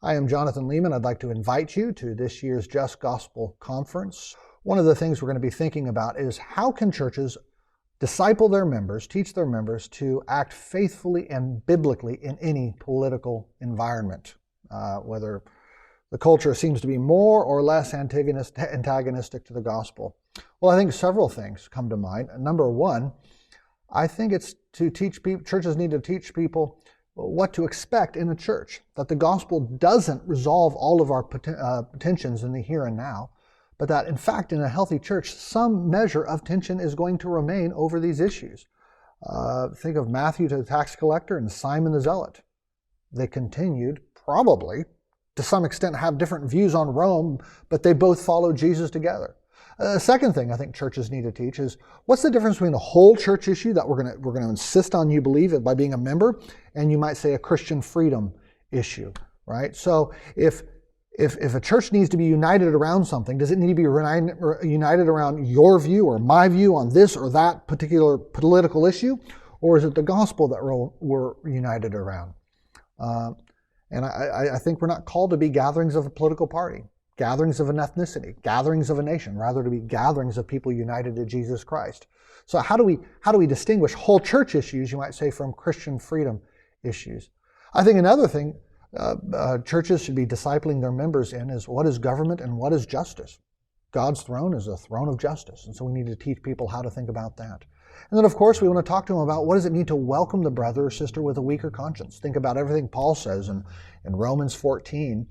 Hi, I'm Jonathan Leeman. I'd like to invite you to this year's Just Gospel Conference. One of the things we're going to be thinking about is how can churches disciple their members, teach their members to act faithfully and biblically in any political environment, whether the culture seems to be more or less antagonistic to the gospel. Well, I think several things come to mind. Number one, I think it's to teach people, churches need to teach people what to expect in a church, that the gospel doesn't resolve all of our tensions in the here and now, but that in fact in a healthy church some measure of tension is going to remain over these issues. Think of Matthew to the tax collector and Simon the zealot. They continued, probably, to some extent have different views on Rome, but they both followed Jesus together. Second thing I think churches need to teach is what's the difference between a whole church issue that we're going to insist on you believe it by being a member, and you might say a Christian freedom issue, right? So if a church needs to be united around something, does it need to be united around your view or my view on this or that particular political issue, or is it the gospel that we're united around? And I think we're not called to be gatherings of a political party, gatherings of an ethnicity, gatherings of a nation, rather to be gatherings of people united to Jesus Christ. So how do we distinguish whole church issues, you might say, from Christian freedom issues? I think another thing churches should be discipling their members in is what is government and what is justice. God's throne is a throne of justice, and so we need to teach people how to think about that. And then, of course, we want to talk to them about what does it mean to welcome the brother or sister with a weaker conscience. Think about everything Paul says in Romans 14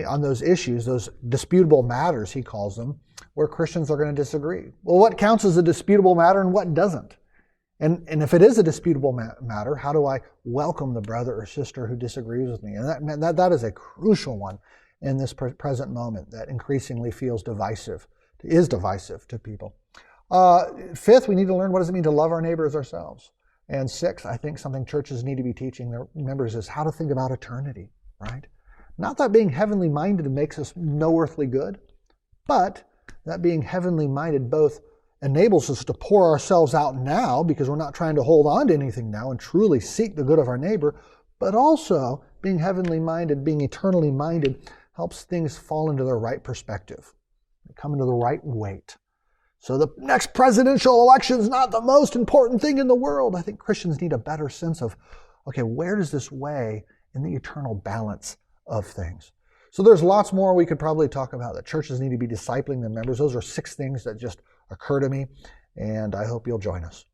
on those issues, those disputable matters, he calls them, where Christians are going to disagree. Well, what counts as a disputable matter and what doesn't? And if it is a disputable matter, how do I welcome the brother or sister who disagrees with me? And that is a crucial one in this present moment that increasingly feels divisive to people. Fifth, we need to learn what does it mean to love our neighbor as ourselves. And sixth, I think something churches need to be teaching their members is how to think about eternity, right? Not that being heavenly minded makes us no earthly good, but that being heavenly minded both enables us to pour ourselves out now because we're not trying to hold on to anything now and truly seek the good of our neighbor, but also being heavenly minded, being eternally minded, helps things fall into the right perspective, come into the right weight. So the next presidential election is not the most important thing in the world. I think Christians need a better sense of, okay, where does this weigh in the eternal balance of things? So there's lots more we could probably talk about that churches need to be discipling their members. Those are 6 things that just occur to me, and I hope you'll join us.